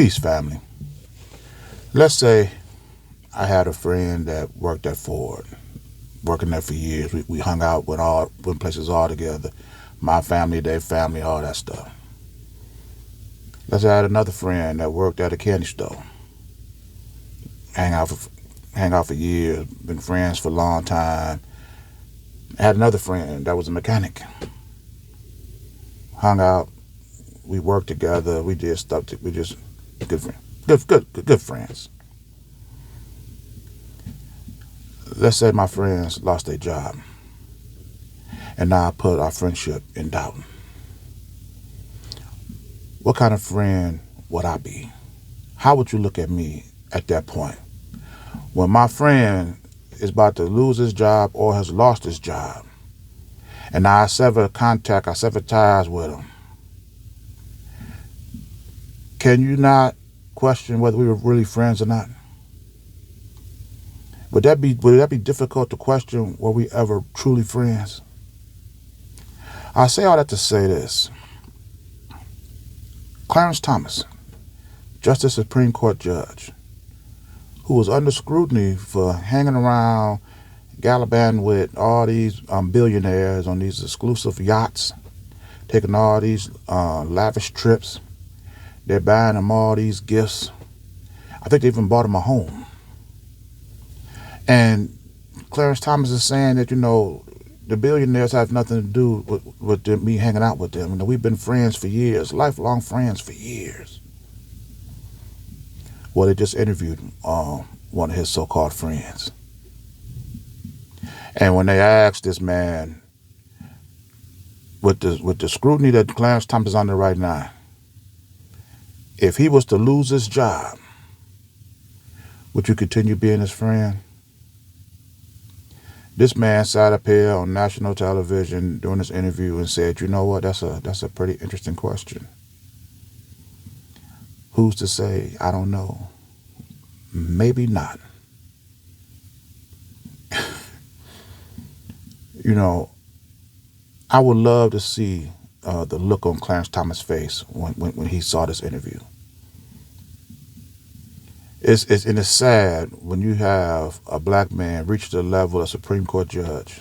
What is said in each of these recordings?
Peace, family. Let's say I had a friend that worked at Ford, working there for years. We hung out went places all together. My family, their family, all that stuff. Let's say I had another friend that worked at a candy store. Hang out for hang out for years, been friends for a long time. I had another friend that was a mechanic. Hung out, we worked together, we did stuff. We just good friends, good friends. Let's say my friends lost their job, and now I put our friendship in doubt. What kind of friend would I be? How would you look at me at that point? When my friend is about to lose his job or has lost his job, and now I sever contact, I sever ties with him, can you not question whether we were really friends or not? Would that be difficult to question, were we ever truly friends? I say all that to say this. Clarence Thomas, Justice Supreme Court Judge, who was under scrutiny for hanging around, gallivanting with all these billionaires on these exclusive yachts, taking all these lavish trips. They're buying him all these gifts. I think they even bought him a home. And Clarence Thomas is saying that, the billionaires have nothing to do with me hanging out with them. We've been friends for years, lifelong friends for years. Well, they just interviewed one of his so-called friends. And when they asked this man, with the scrutiny that Clarence Thomas is under right now, if he was to lose his job, would you continue being his friend? This man sat up here on national television during this interview and said, "You know what? That's a pretty interesting question. Who's to say? I don't know. Maybe not." I would love to see the look on Clarence Thomas' face when he saw this interview. It's sad when you have a black man reach the level of Supreme Court judge,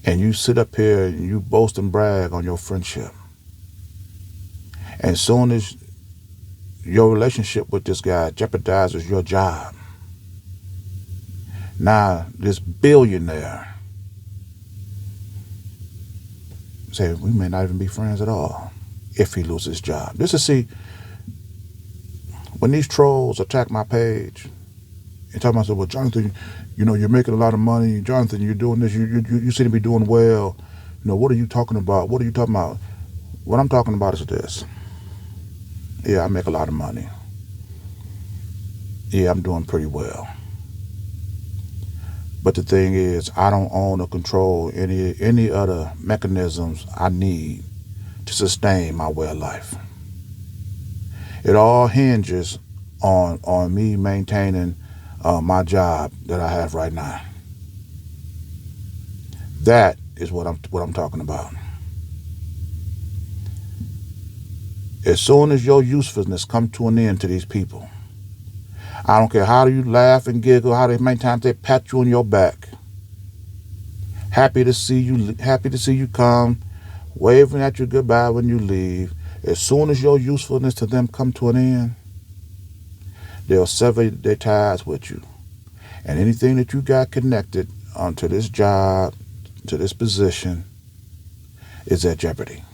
and you sit up here and you boast and brag on your friendship, and as soon as your relationship with this guy jeopardizes your job, now this billionaire say we may not even be friends at all if he loses his job. When these trolls attack my page and talk about, well, Jonathan, you're making a lot of money. Jonathan, you're doing this. You seem to be doing well. What are you talking about? What are you talking about? What I'm talking about is this. Yeah, I make a lot of money. Yeah, I'm doing pretty well. But the thing is, I don't own or control any other mechanisms I need to sustain my way of life. It all hinges on me maintaining my job that I have right now. That is what I'm talking about. As soon as your usefulness come to an end to these people, I don't care how you laugh and giggle, how many times they pat you on your back. Happy to see you come, waving at you goodbye when you leave. As soon as your usefulness to them come to an end, they'll sever their ties with you. And anything that you got connected onto this job, to this position, is at jeopardy.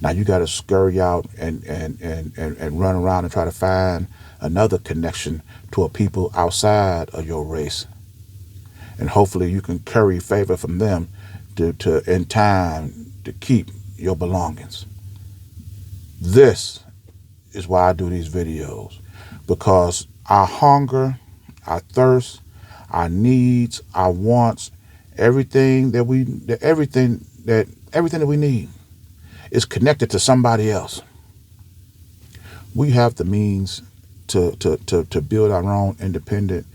Now you got to scurry out and run around and try to find another connection to a people outside of your race. And hopefully you can curry favor from them to in time to keep your belongings. This is why I do these videos, because our hunger, our thirst, our needs, our wants, everything that we need is connected to somebody else. We have the means to build our own independent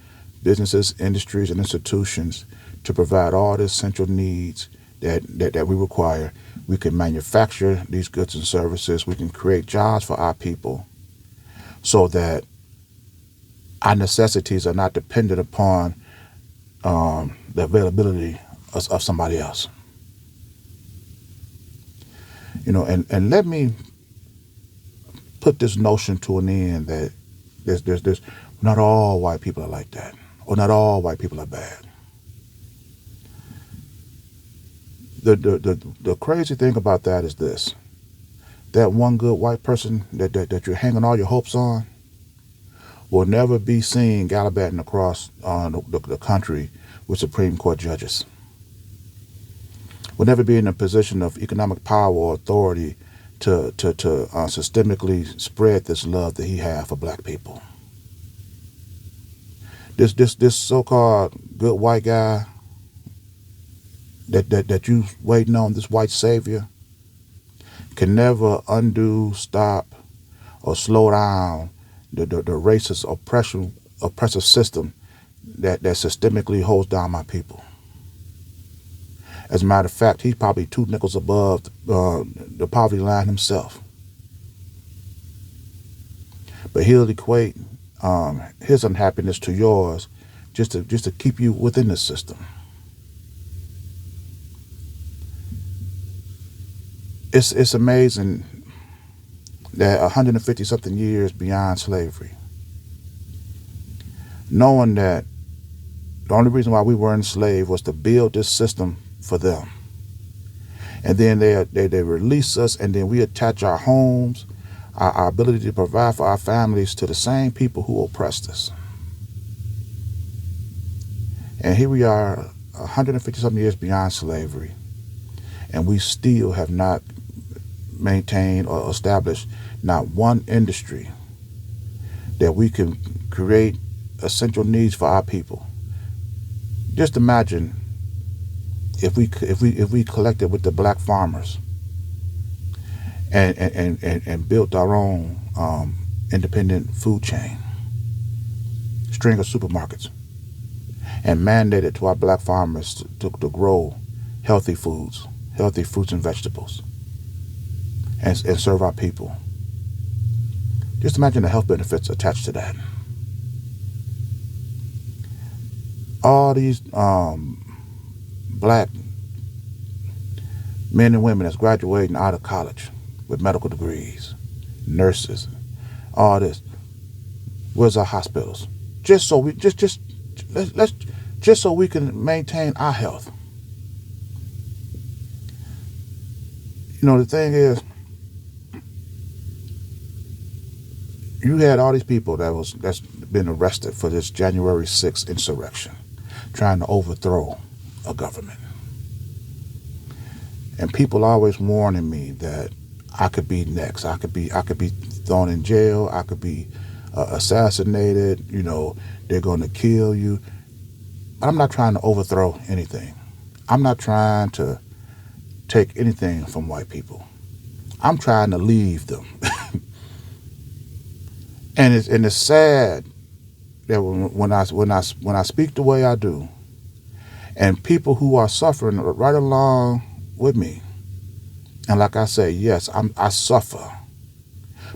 businesses, industries, and institutions to provide all the essential needs that we require. We can manufacture these goods and services. We can create jobs for our people so that our necessities are not dependent upon the availability of somebody else. And let me put this notion to an end that there's not all white people are like that, or not all white people are bad. The crazy thing about that is this: that one good white person that you're hanging all your hopes on will never be seen gallivanting across the country with Supreme Court judges. Will never be in a position of economic power or authority to systemically spread this love that he has for black people. This so-called good white guy that you waiting on, this white savior, can never undo, stop, or slow down the racist oppressive system that systemically holds down my people. As a matter of fact, he's probably 2 nickels above the poverty line himself. But he'll equate his unhappiness to yours just to keep you within the system. It's amazing that 150 something years beyond slavery, knowing that the only reason why we were enslaved was to build this system for them, and then they release us, and then we attach our homes, our ability to provide for our families to the same people who oppressed us. And here we are 150 something years beyond slavery, and we still have not maintained or established not one industry that we can create essential needs for our people. Just imagine if we collected with the black farmers and built our own independent food chain, string of supermarkets, and mandated to our black farmers to grow healthy foods, healthy fruits and vegetables, and serve our people. Just imagine the health benefits attached to that. All these black men and women that's graduating out of college with medical degrees, nurses, all this. Where's our hospitals? Just so we just so we can maintain our health. The thing is, you had all these people that's been arrested for this January 6th insurrection, trying to overthrow a government. And people always warning me that I could be next. I could be thrown in jail. I could be assassinated. They're going to kill you. But I'm not trying to overthrow anything. I'm not trying to take anything from white people. I'm trying to leave them. And it's sad that when I speak the way I do, and people who are suffering right along with me, and like I say, yes, I suffer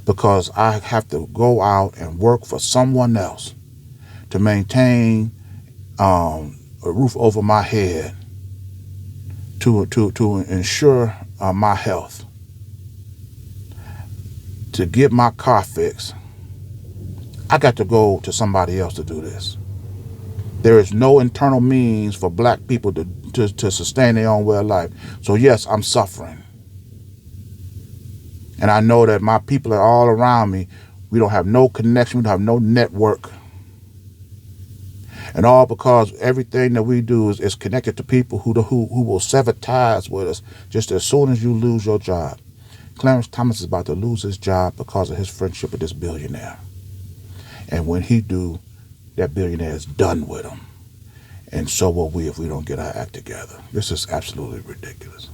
because I have to go out and work for someone else to maintain a roof over my head, to ensure my health, to get my car fixed. I got to go to somebody else to do this. There is no internal means for black people to sustain their own way of life. So yes, I'm suffering. And I know that my people are all around me. We don't have no connection. We don't have no network. And all because everything that we do is connected to people who will sever ties with us just as soon as you lose your job. Clarence Thomas is about to lose his job because of his friendship with this billionaire. And when he do, that billionaire is done with him. And so will we if we don't get our act together. This is absolutely ridiculous.